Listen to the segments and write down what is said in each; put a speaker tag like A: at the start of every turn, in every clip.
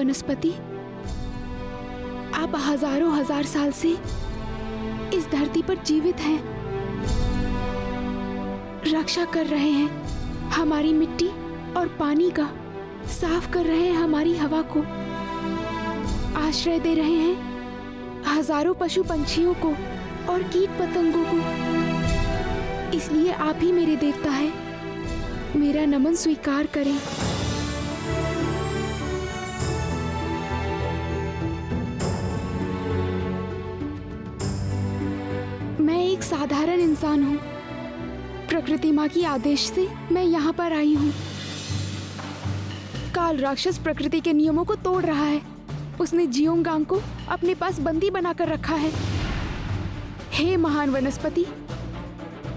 A: वनस्पति, आप हजारों हजार साल से इस धरती पर जीवित हैं, रक्षा कर रहे हैं हमारी मिट्टी और पानी का, साफ कर रहे हैं हमारी हवा को, आश्रय दे रहे हैं हजारों पशु पंछियों को और कीट पतंगों को। इसलिए आप ही मेरे देवता हैं, मेरा नमन स्वीकार करें। मैं एक साधारण इंसान हूँ। प्रकृति माँ की आदेश से मैं यहाँ पर आई हूँ। काल राक्षस प्रकृति के नियमों को तोड़ रहा है। उसने जियोंगांग को अपने पास बंदी बनाकर रखा है। हे महान वनस्पति,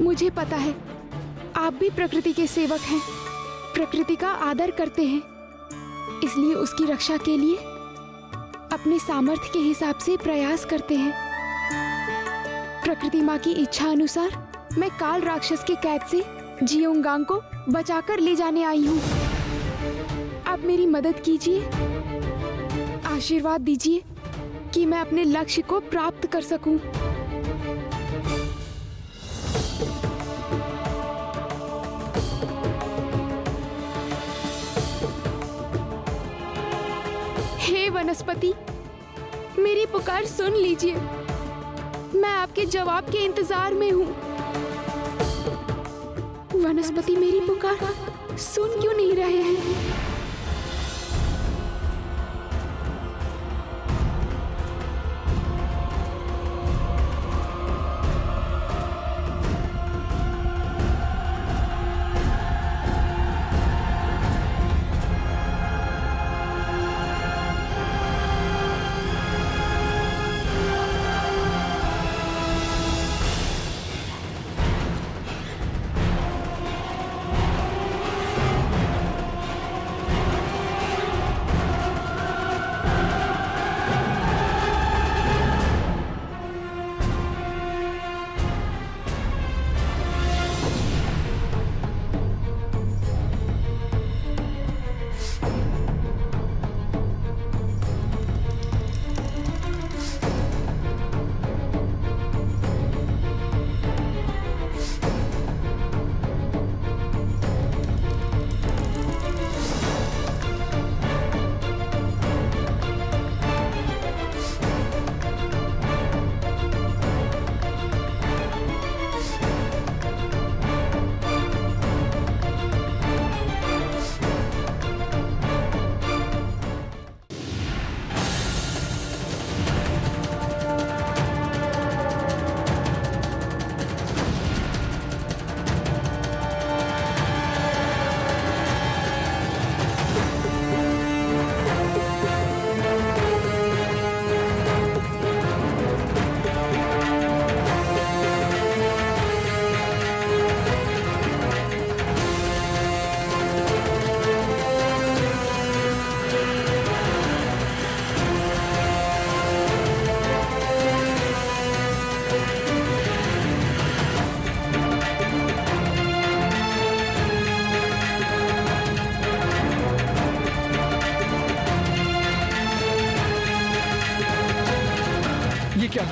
A: मुझे पता है आप भी प्रकृति के सेवक हैं, प्रकृति का आदर करते हैं, इसलिए उसकी रक्षा के लिए अपने सामर्थ्य के हिसाब से प्रयास करते हैं। प्रकृति माँ की इच्छा अनुसार मैं काल राक्षस के कैद से जियोंगांग को बचाकर ले जाने आई हूँ। आप मेरी मदद कीजिए, आशीर्वाद दीजिए कि मैं अपने लक्ष्य को प्राप्त कर सकूं। हे वनस्पति, मेरी पुकार सुन लीजिए। मैं आपके जवाब के इंतजार में हूँ। वनस्पति मेरी पुकार सुन क्यों नहीं रहे हैं?
B: क्या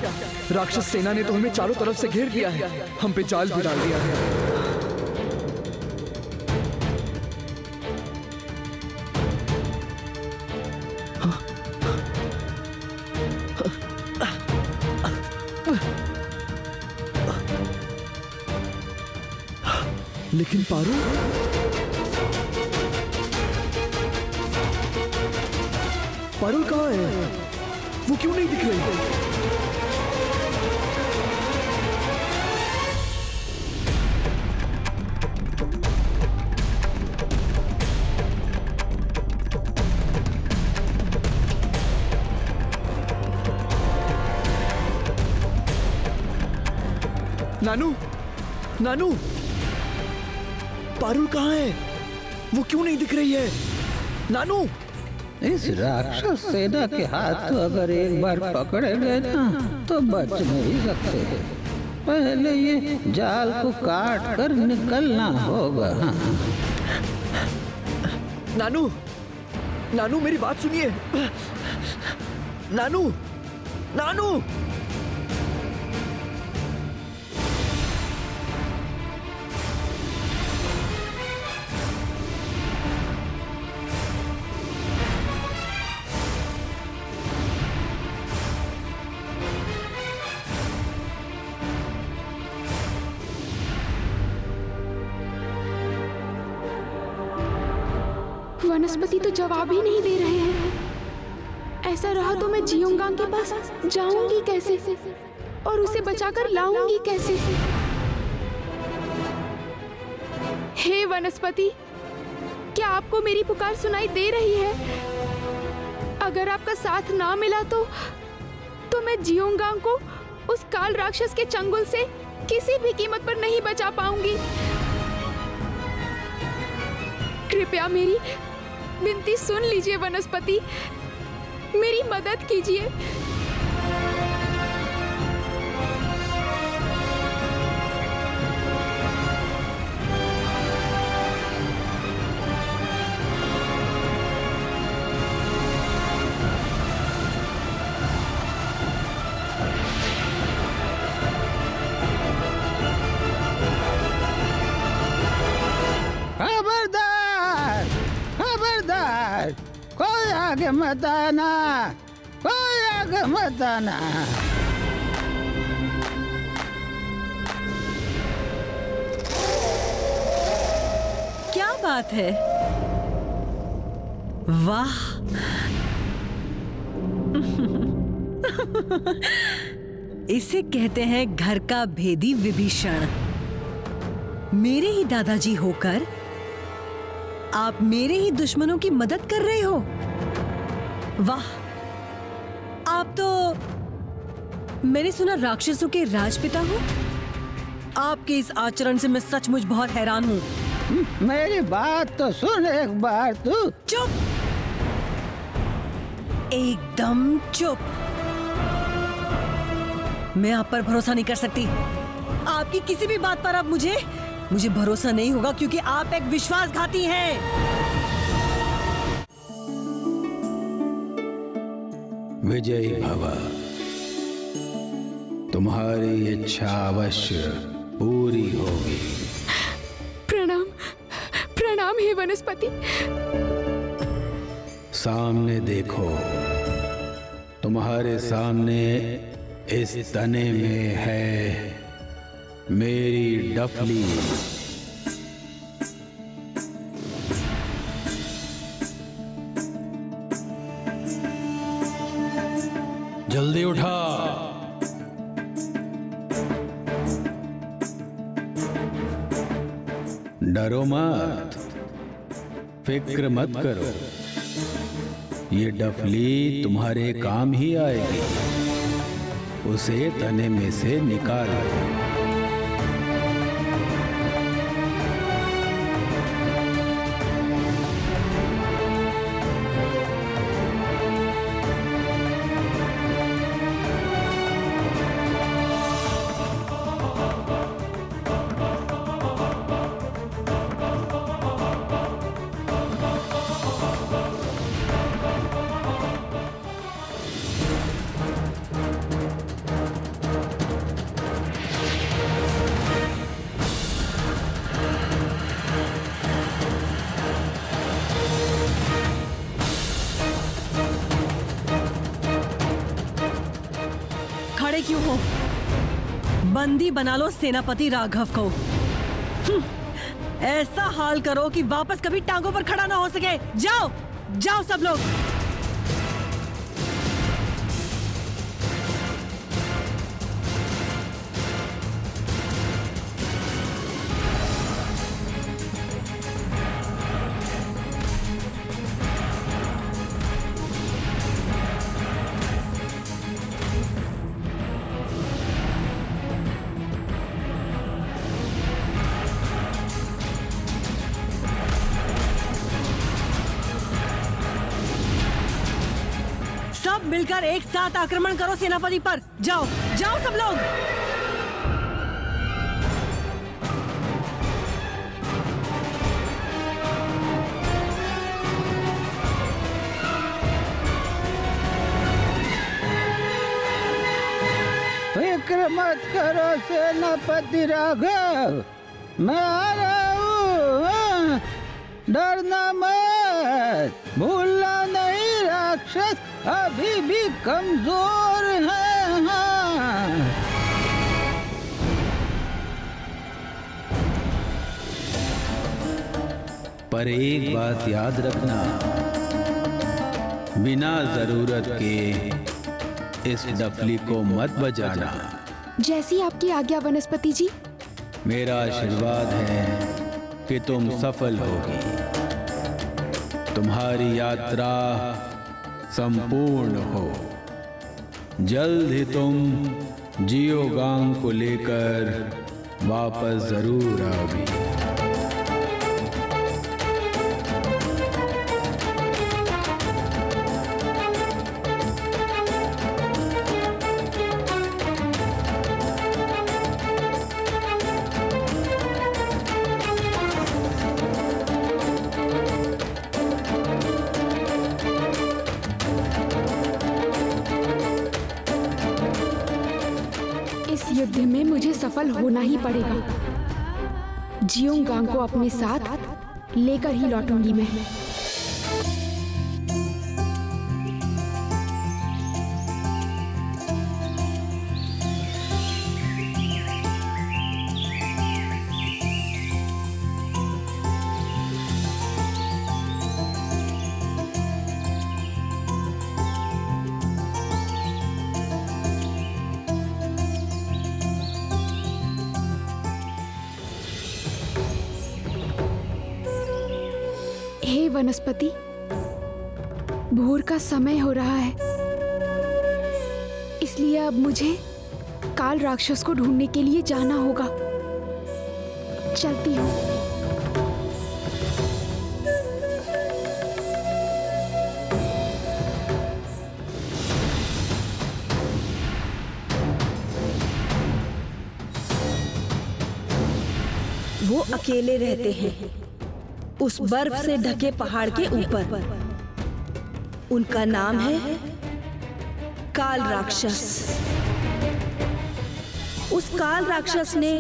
B: राक्षस सेना ने तो हमें चारों तरफ से घेर दिया है, हम पे जाल भी डाल दिया है। लेकिन पारू, पारुल कहाँ है? वो क्यों नहीं दिख रही? नानू, नानू, पारुल कहाँ है? वो क्यों नहीं दिख रही है? नानू,
C: इस राक्षस सेना के हाथ अगर एक बार पकड़े गए ना तो बच नहीं सकते। पहले ये जाल को काट कर निकलना होगा।
B: नानू, नानू मेरी बात सुनिए। नानू, नानू।
A: वनस्पति तो जवाब ही नहीं दे रहे हैं। ऐसा रहा तो मैं जियोंगांग के पास जाऊंगी कैसे और उसे बचाकर लाऊंगी कैसे? हे वनस्पति, क्या आपको मेरी पुकार सुनाई दे रही है? अगर आपका साथ ना मिला तो मैं जियोंगांग को उस काल राक्षस के चंगुल से किसी भी कीमत पर नहीं बचा पाऊंगी। कृपया मेरी विनती सुन लीजिए वनस्पति, मेरी मदद कीजिए।
C: खबरदार, खबरदार, कोई आगे मत आना, कोई आगे मत आना।
D: क्या बात है? वाह! इसे कहते हैं घर का भेदी विभीषण। मेरे ही दादाजी होकर आप मेरे ही दुश्मनों की मदद कर रहे हो। वाह! आप तो, मैंने सुना, राक्षसों के राजपिता हो। आपके इस आचरण से मैं सचमुच बहुत हैरान हूँ।
C: मेरी बात तो सुन एक बार तू।
D: चुप! एकदम चुप! मैं आप पर भरोसा नहीं कर सकती। आपकी किसी भी बात पर अब मुझे भरोसा नहीं होगा, क्योंकि आप एक विश्वासघाती हैं।
C: विजयी भव। तुम्हारी इच्छा अवश्य पूरी होगी।
A: प्रणाम, प्रणाम हे वनस्पति।
C: सामने देखो, तुम्हारे सामने इस तने में है मेरी डफली। जल्दी उठा। डरो मत, फिक्र मत करो, ये डफली तुम्हारे काम ही आएगी। उसे तने में से निकालो।
D: खड़े क्यों हो? बंदी बना लो सेनापति राघव को। ऐसा हाल करो कि वापस कभी टांगों पर खड़ा ना हो सके। जाओ, जाओ सब लोग। सब मिलकर एक साथ आक्रमण करो सेनापति पर। जाओ, जाओ सब लोग।
C: फिक्र मत करो सेनापति राघव, मैं आ रहा हूँ। हाँ? डरना मत, भूलना नहीं, राक्षस अभी भी कमजोर है। हाँ। पर एक बात याद रखना, बिना जरूरत के इस डफली को मत बजाना।
A: जैसी आपकी आज्ञा वनस्पति जी।
C: मेरा आशीर्वाद है कि तुम सफल होगी। तुम्हारी यात्रा संपूर्ण हो। जल्द ही तुम जियोगांग को लेकर वापस जरूर आओगी।
A: इस युद्ध में मुझे सफल होना ही पड़ेगा। जियोंगांग को अपने साथ लेकर ही लौटूंगी मैं। हे वनस्पति, भोर का समय हो रहा है, इसलिए अब मुझे काल राक्षस को ढूंढने के लिए जाना होगा। चलती हूँ।
E: वो अकेले रहते हैं उस बर्फ से ढके पहाड़ के ऊपर। उनका नाम है काल राक्षस। उस काल राक्षस ने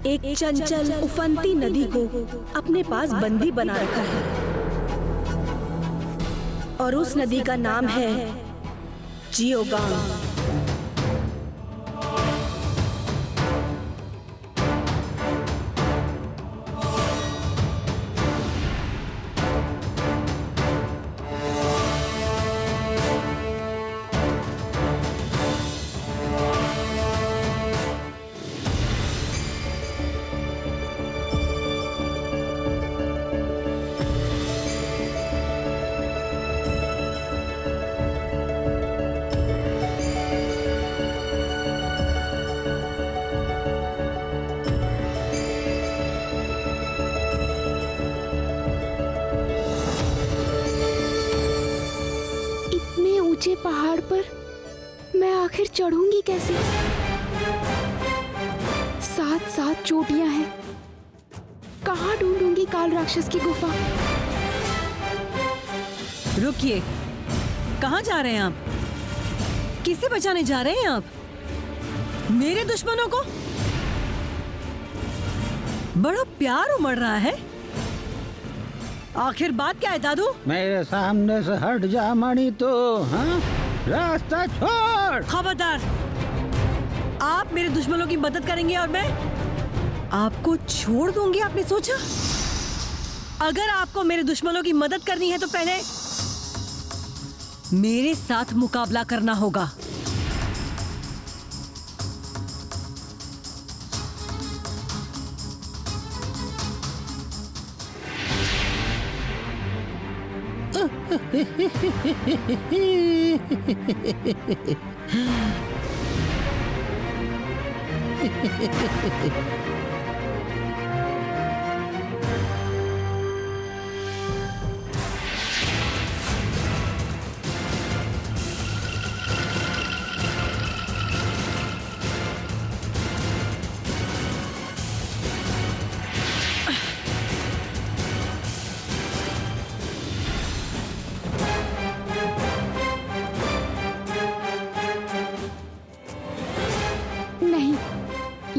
E: एक चंचल उफनती नदी को अपने पास बंदी बना रखा है और उस नदी का नाम है जियोगांग। ऊंचे पहाड़ पर मैं आखिर चढ़ूंगी कैसे? साथ साथ चोटियां हैं। कहाँ ढूंढूंगी काल राक्षस की गुफा?
D: रुकिए, कहाँ जा रहे हैं आप? किसे बचाने जा रहे हैं आप? मेरे दुश्मनों को? बड़ा प्यार उमड़ रहा है। आखिर बात क्या है दादू?
C: मेरे सामने से हट जा मणि तो। हाँ? रास्ता छोड़।
D: खबरदार! आप मेरे दुश्मनों की मदद करेंगे और मैं आपको छोड़ दूंगी, आपने सोचा? अगर आपको मेरे दुश्मनों की मदद करनी है तो पहले मेरे साथ मुकाबला करना होगा।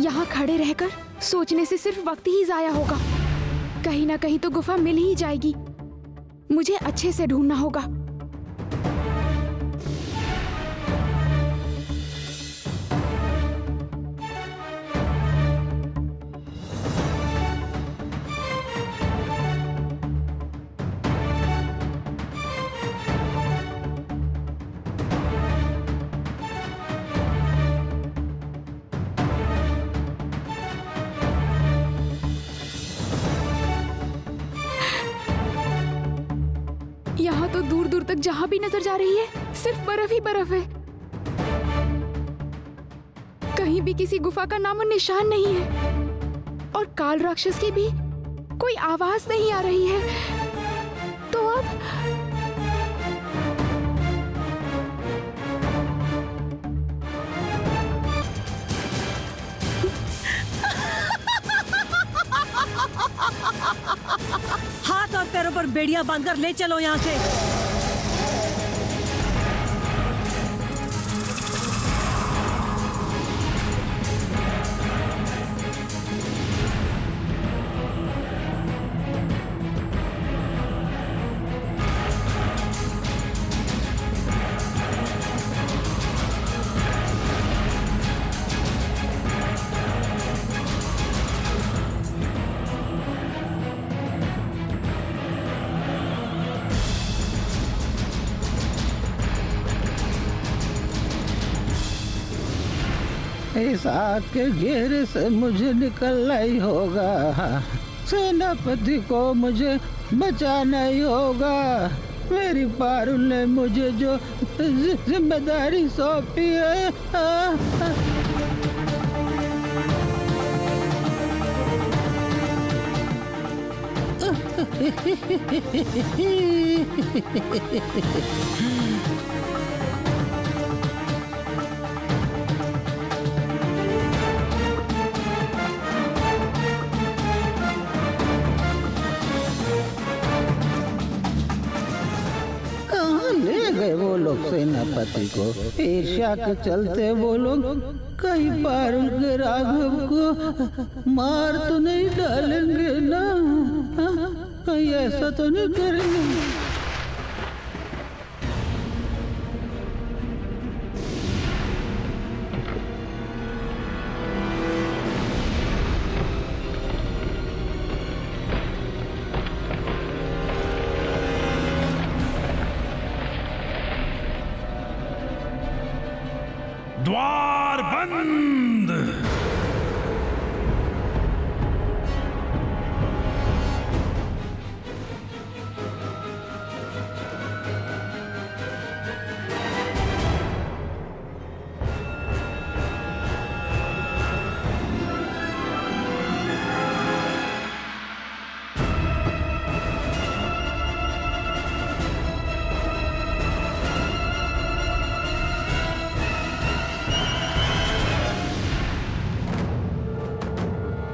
A: यहाँ खड़े रहकर सोचने से सिर्फ वक्त ही जाया होगा। कहीं ना कहीं तो गुफा मिल ही जाएगी। मुझे अच्छे से ढूंढना होगा। यहाँ तो दूर दूर तक जहाँ भी नजर जा रही है सिर्फ बर्फ ही बर्फ है। कहीं भी किसी गुफा का नामो निशान नहीं है और काल राक्षस की भी कोई आवाज नहीं आ रही है। तो अब
D: हाथ और पैरों पर बेड़ियां बांधकर ले चलो यहाँ से।
C: इस आग के घेरे से मुझे निकलना ही होगा। सेनापति को मुझे बचाना ही होगा। मेरी पारुल ने मुझे जो जिम्मेदारी सौंपी है। ले गए वो लोग सेनापति को। ईर्ष्या के चलते वो लोग कई पारुल के राघव को मार तो नहीं डालेंगे ना? कहीं ऐसा तो नहीं करेंगे?
F: द्वार बंद।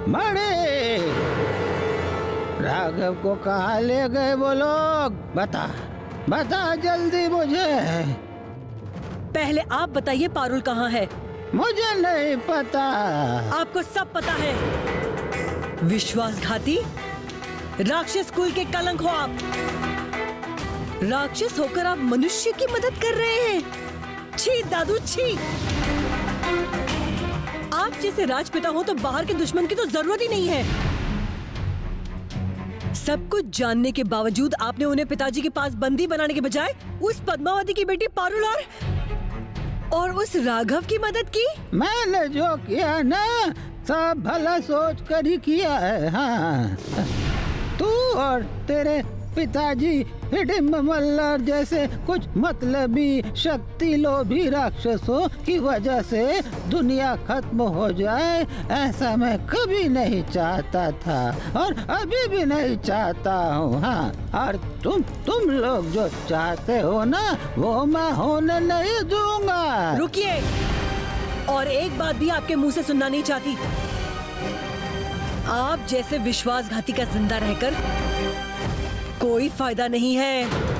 C: मणि, राघव को कहाँ ले गए वो लोग? बता बता जल्दी मुझे।
D: पहले आप बताइए पारुल कहाँ है?
C: मुझे नहीं पता।
D: आपको सब पता है। विश्वासघाती, राक्षस कुल के कलंक हो आप। राक्षस होकर आप मनुष्य की मदद कर रहे हैं। छी दादू छी। आप जैसे राजपिता हो तो बाहर के दुश्मन की तो जरूरत ही नहीं है। सब कुछ जानने के बावजूद आपने उन्हें पिताजी के पास बंदी बनाने के बजाय उस पद्मावती की बेटी पारुल और उस राघव की मदद की।
C: मैंने जो किया ना सब भला सोच कर ही किया है। हाँ, तू और तेरे पिताजी हिडिंब मल्लर जैसे कुछ मतलबी शक्ति लोभी राक्षसों की वजह से दुनिया खत्म हो जाए, ऐसा मैं कभी नहीं चाहता था और अभी भी नहीं चाहता हूँ। हाँ, और तुम लोग जो चाहते हो ना वो मैं होने नहीं दूंगा।
D: रुकिए, और एक बात भी आपके मुंह से सुनना नहीं चाहती। आप जैसे विश्वासघाती का जिंदा रहकर कोई फायदा नहीं है।